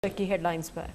की हेडलाइंस पर।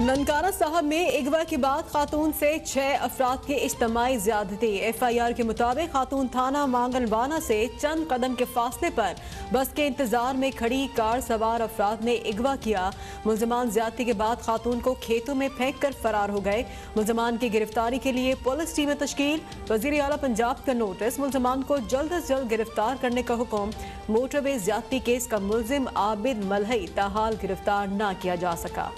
ननकाना साहब में अगवा के बाद खातून से 6 अफराद की इज्तमाई ज्यादती। FIR के मुताबिक खातून थाना मांगलवाना से चंद कदम के फासले पर बस के इंतजार में खड़ी कार सवार अफराद ने अगवा किया। मुल्जिमान ज्यादती के बाद खातून को खेतों में फेंक कर फरार हो गए। मुल्जिमान की गिरफ्तारी के लिए पुलिस टीमें तश्कील। वजीर आला पंजाब का नोटिस, मुल्जिमान को जल्द अज जल्द गिरफ्तार करने का हुक्म। मोटरवे ज्यादती केस का मुल्जिम आबिद मलहई ताहाल गिरफ्तार न किया जा सका।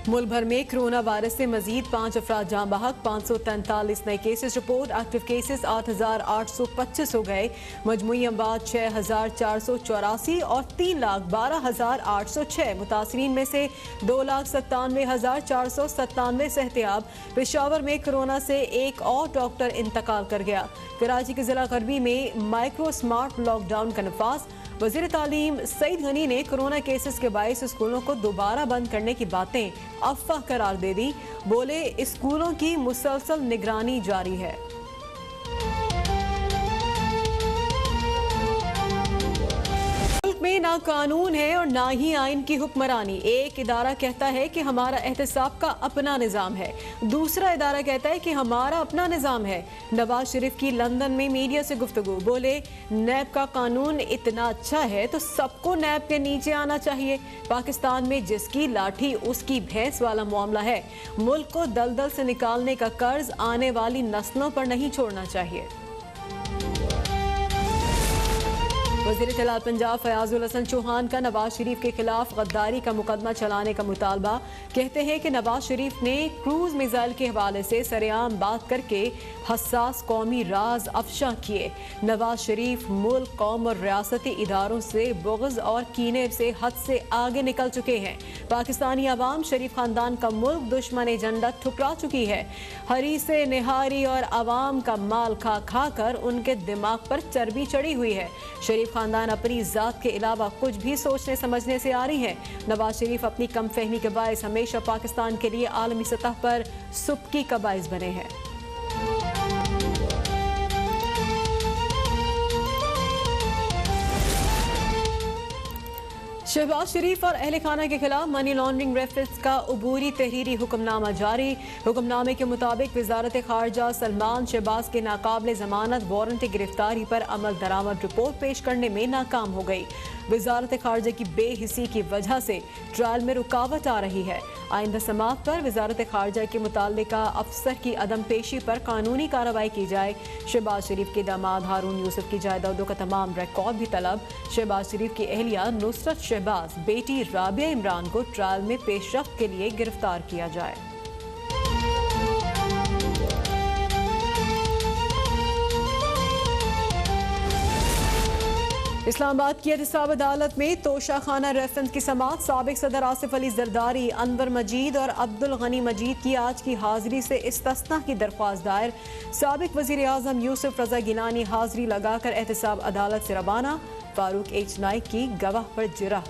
मुल्क भर में कोरोना वायरस से मजीद 5 अफराद जाँ बहक। 543 नए केसेस रिपोर्ट। एक्टिव केसेस 8,825 हो गए। मजमूई अमवात 6,484 और 3,12,806। मुतासरीन में से 2,97,497 सेहतियाब। पेशावर में कोरोना से एक और डॉक्टर इंतकाल कर गया। कराची के जिला गरबी में माइक्रो स्मार्ट लॉकडाउन का नफाज। वज़ीर तालीम सईद गनी ने कोरोना केसेस के बायस स्कूलों को दोबारा बंद करने की बातें अफवाह करार दे दी। बोले स्कूलों की मुसलसल निगरानी जारी है। में ना कानून है और ना ही आइन की हुक्मरानी। एक इदारा कहता है कि हमारा एहतसाब का अपना निज़ाम है, दूसरा इदारा कहता है कि हमारा अपना निज़ाम है। नवाज शरीफ की लंदन में मीडिया से गुफ्तगू। बोले नैब का कानून इतना अच्छा है तो सबको नैब के नीचे आना चाहिए। पाकिस्तान में जिसकी लाठी उसकी भैंस वाला मामला है। मुल्क को दलदल से निकालने का कर्ज आने वाली नस्लों पर नहीं छोड़ना चाहिए। वज़ीर इत्तलात पंजाब फयाजुल हसन चौहान का नवाज शरीफ के खिलाफ गद्दारी का मुकदमा चलाने का मुतालबा। कहते हैं कि नवाज शरीफ ने क्रूज मिसाइल के हवाले से सरेआम बात करके हसास कौमी राज अफशा किए। नवाज शरीफ मुल्क, कौम और रियासती इदारों से बुग़्ज़ और कीने से हद से आगे निकल चुके हैं। पाकिस्तानी अवाम शरीफ खानदान का मुल्क दुश्मन एजेंडा ठुकरा चुकी है। हरी से निहारी और अवाम का माल खा खा कर उनके दिमाग पर चर्बी चढ़ी हुई है। शरीफ खानदान अपनी जात के अलावा कुछ भी सोचने समझने से आ रही है। नवाज शरीफ अपनी कम फहमी के बायस हमेशा पाकिस्तान के लिए आलमी सतह पर सुबकी का बायस बने हैं। शहबाज शरीफ और अहले खाना के खिलाफ मनी लॉन्ड्रिंग रेफरेंस का अबूरी तहरीरी हुक्मनामा जारी। हुक्मनामे के मुताबिक वजारत खारजा सलमान शहबाज के नाकाबिल जमानत वारंट गिरफ्तारी पर अमल दरामद रिपोर्ट पेश करने में नाकाम हो गई। वजारत खारजा की बेहिसी की वजह से ट्रायल में रुकावट आ रही है। आइंदा समात पर वजारत खारजा के मुताल्लिका अफसर की अदम पेशी पर कानूनी कार्रवाई की जाए। शहबाज शरीफ के दामाद हारून यूसुफ की जायदादों का तमाम रिकॉर्ड भी तलब। शहबाज शरीफ की अहलिया नुसरत शहबाज बेटी राबिया इमरान को ट्रायल में पेशरफ्त के लिए गिरफ्तार किया जाए। इस्लामाबाद की एहतसाब अदालत में तोशा खाना रेफरेंस की समात। साबिक सदर आसिफ अली जरदारी, अनवर मजीद और अब्दुल गनी मजीद की आज की हाजिरी से इस्तिस्ना की दरख्वास्त दायर। साबिक वजीर आजम यूसुफ रजा गिलानी हाजिरी लगाकर एहतसाब अदालत से रवाना। फारूक एच नाइक की गवाह पर जिरह।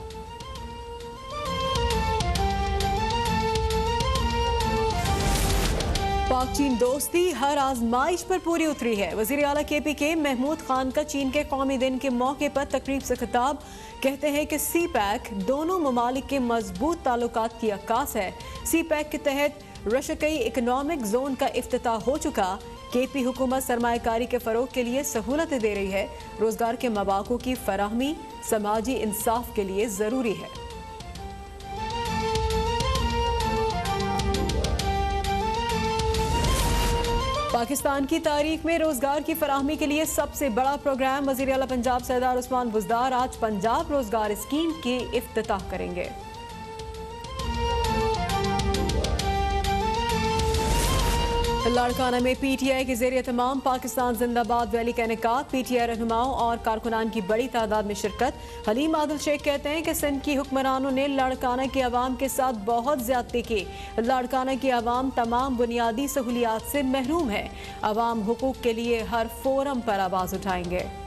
पाक चीन दोस्ती हर आजमाइश पर पूरी उतरी है। वजीर आला KPK महमूद खान का चीन के कौमी दिन के मौके पर तकरीब से खिताब। कहते हैं कि CPEC दोनों ममालिक के मजबूत ताल्लुकात की अक्कास है। CPEC के तहत रशकई इकनॉमिक जोन का इफ्तिताह हो चुका। KP हुकूमत सरमायाकारी के फरोग के लिए सहूलतें दे रही है। रोजगार के मौक़ों की फराहमी समाजी इंसाफ के लिए जरूरी है। पाकिस्तान की तारीख में रोजगार की फराहमी के लिए सबसे बड़ा प्रोग्राम। वज़ीर आला पंजाब सरदार उस्मान बुज़दार आज पंजाब रोजगार स्कीम की इफ्तिताह करेंगे। लाड़काना में PTI के ज़रिए तमाम पाकिस्तान जिंदाबाद रैली का इनेकाद। PTI रहनुमाओं और कारकुनान की बड़ी तादाद में शिरकत। हलीम आदिल शेख कहते हैं कि सिंध की हुक्मरानों ने लाड़काना के अवाम के साथ बहुत ज्यादती की। लाड़काना की अवाम तमाम बुनियादी सहूलियात से महरूम है। अवाम हुकूक के लिए हर फोरम पर आवाज उठाएंगे।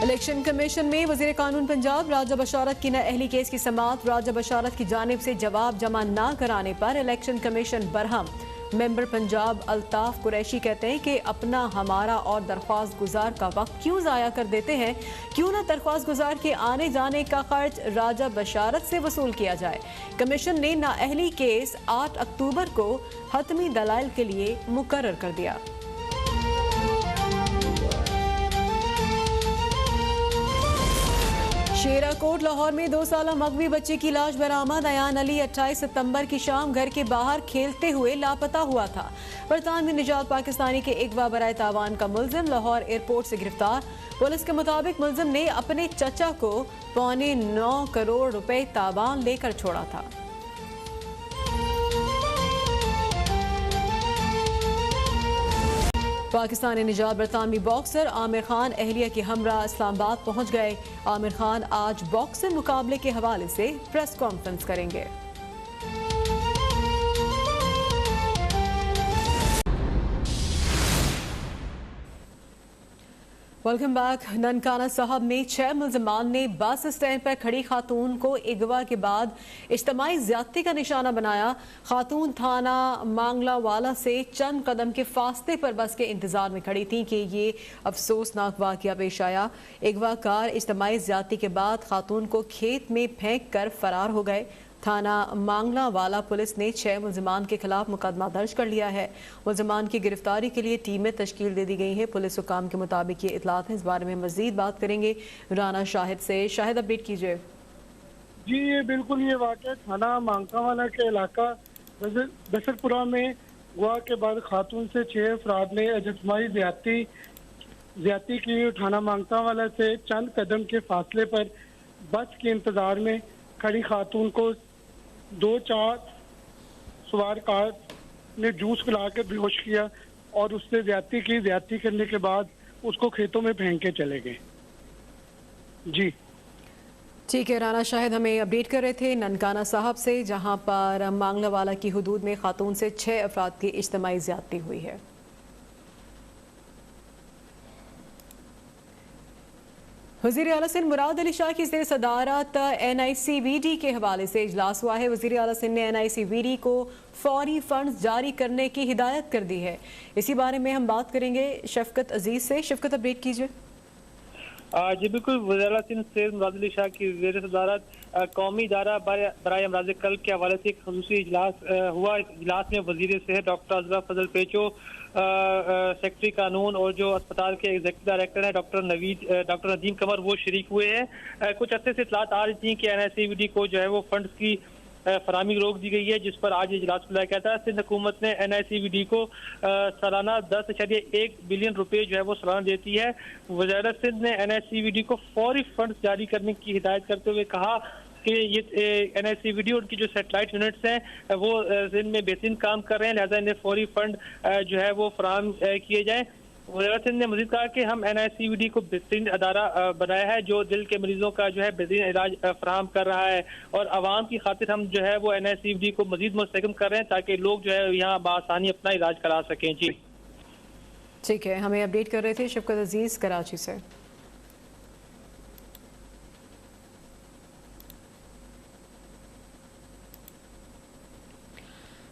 इलेक्शन कमीशन में वजीर कानून पंजाब राजा बशारत की नाअहली केस की समाअत। राजा बशारत की जानिब से जवाब जमा न कराने पर election commission Barham. Member Punjab Altaf Qureshi कहते हैं कि अपना, हमारा और दरख्वास्त गुजार का वक्त क्यों ज़ाया कर देते हैं। क्यों ना दरख्वास्त गुजार के आने जाने का खर्च राजा बशारत से वसूल किया जाए। कमीशन ने नाअहली केस 8 अक्टूबर को हतमी दलाइल के लिए मुकर्रर कर दिया। शेराकोट लाहौर में 2 साला मगवी बच्चे की लाश बरामद। अयान अली 28 सितंबर की शाम घर के बाहर खेलते हुए लापता हुआ था। बरतानवी निजात पाकिस्तानी के अगवा बराए तावान का मुल्जिम लाहौर एयरपोर्ट से गिरफ्तार। पुलिस के मुताबिक मुल्जिम ने अपने चचा को 9.25 करोड़ रुपए तावान लेकर छोड़ा था। पाकिस्तानी निजात बरतानवी बॉक्सर आमिर खान अहलिया के हमरा इस्लामाबाद पहुंच गए। आमिर खान आज बॉक्सिंग मुकाबले के हवाले से प्रेस कॉन्फ्रेंस करेंगे। Welcome back. ननकाना साहब में 6 मुल्ज़िमान ने बस स्टैंड पर खड़ी खातून को अगवा के बाद इज्तिमाई ज़्यादती का निशाना बनाया। खातून थाना मांगलावाला से चंद कदम के फासले पर बस के इंतजार में खड़ी थी कि ये अफसोसनाक वाक़या पेश आया। अगवा कार इज्तिमाई ज़्यादती के बाद खातून को खेत में फेंक कर फरार हो गए। थाना मांगलावाला पुलिस ने 6 मुल्ज़िमान के खिलाफ मुकदमा दर्ज कर लिया है। मुल्ज़िमान की गिरफ्तारी के लिए टीमें तश्कील दे दी गई हैं। पुलिस हुकाम के मुताबिक ये इतलात हैं। इस बारे में मज़ीद बात करेंगे राना शाहिद से। शाहिद, अपडेट कीजिए। जी, ये बिल्कुल ये वाक़या थाना मांगलावाला के इलाका बसरपुरा में हुआ के बाद खातून से 6 अफराद ने इज्तिमाई ज़्यादती की। थाना मांगलावाला से चंद कदम के फासले पर बस के इंतजार में खड़ी खातून को 2-4 सवार कार ने जूस पिलाकर बेहोश किया और उससे ज्यादती करने के बाद उसको खेतों में फेंक के चले गए। जी ठीक है, राना शाहिद हमें अपडेट कर रहे थे ननकाना साहब से, जहां पर मांगलावाला की हुदूद में खातून से 6 अफराद की इज्तिमाई ज्यादती हुई है। वज़ीर आला सिंध मुराद अली शाह की ज़ेर सदारत NICVD के हवाले से इजलास हुआ है। वज़ीर आला सिंध ने NICVD को फौरी फंड्स जारी करने की हिदायत कर दी है। इसी बारे में हम बात करेंगे शफकत अजीज से। शफकत, अपडेट कीजिए। जी बिल्कुल, वज़ीर आला सिंध सैयद मुराद अली शाह की ज़ेर सदारत कौमी इदारा बराए अमराज़ क़ल्ब के हवाले से एक ख़ुसूसी इजलास हुआ। इस इजलास में वज़ीर सेहत डॉक्टर अज़रा फजल पेचो, सेक्रेटरी कानून और जो अस्पताल के एग्जीक्यूटिव डायरेक्टर हैं डॉक्टर नदीम कमर, वो शरीक हुए हैं। कुछ अर्से से इतलात आ रही थी कि NICVD को जो है वो फंड्स की फराहमी रोक दी गई है, जिस पर आज इजलास बुलाया गया था। सिंध हुकूमत ने NICVD को सालाना 10.1 बिलियन रुपए जो है वो सालाना देती है। वज़ीर सिंध ने NICVD को फौरी फंड्स जारी करने की हिदायत करते हुए कहा कि ये NICVD और उनकी जो सेटेलाइट यूनिट्स हैं वो सिंध में बेहतरीन काम कर रहे हैं, लिहाजा इन्हें फौरी फंड जो है वो फराहम किए जाएँ। वज़ीर सिंध ने मज़ीद कहा कि हम NICVD को बेहतरीन अदारा बनाया है जो दिल के मरीजों का जो है बेहतरीन इलाज फराहम कर रहा है, और आवाम की खातिर हम जो है वो NICVD को मज़ीद मुस्तहकम कर रहे हैं ताकि लोग जो है यहाँ बआसानी अपना इलाज करा सकें। जी ठीक है, हमें अपडेट कर रहे थे शफकत अजीज कराची से।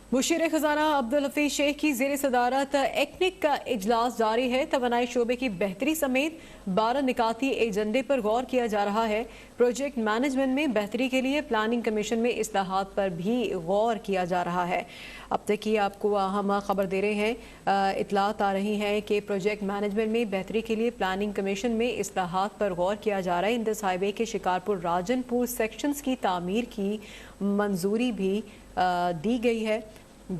मुशीर खजाना अब्दुल हफीज शेख की ज़ेर सदारत एक्निक का इजलास जारी है। तवानाई शोबे की बेहतरी समेत 12 निकाती एजेंडे पर गौर किया जा रहा है। प्रोजेक्ट मैनेजमेंट में बेहतरी के लिए प्लानिंग कमीशन में इस्लाहात पर भी गौर किया जा रहा है। अब तक की आपको हम खबर दे रहे हैं, इतलात आ रही हैं कि प्रोजेक्ट मैनेजमेंट में बेहतरी के लिए प्लानिंग कमीशन में इस्लाहात पर गौर किया जा रहा है। इंदस हाईवे के शिकारपुर राजनपुर सेक्शंस की तामीर की मंजूरी भी दी गई है।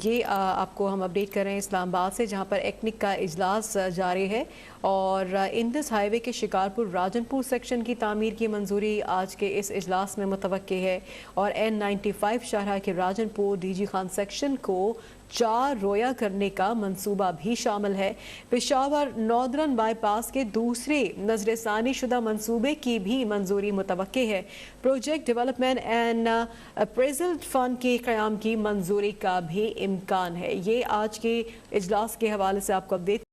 ये आपको हम अपडेट कर रहे हैं इस्लामाबाद से, जहां पर एक्निक का इजलास जारी है और इंदस हाईवे के शिकारपुर राजनपुर सेक्शन की तामीर की मंजूरी आज के इस इजलास में मुतवक्के है। और N95 शाहरा के राजनपुर DG खान सेक्शन को 4 रोया करने का मंसूबा भी शामिल है। पेशावर नॉर्दर्न बाईपास के दूसरे नजरसानी शुदा मंसूबे की भी मंजूरी मुतवक्के है। Project development and appraisal fund के क़याम की मंजूरी का भी इम्कान है। ये आज के इजलास के हवाले से आपको अपडेट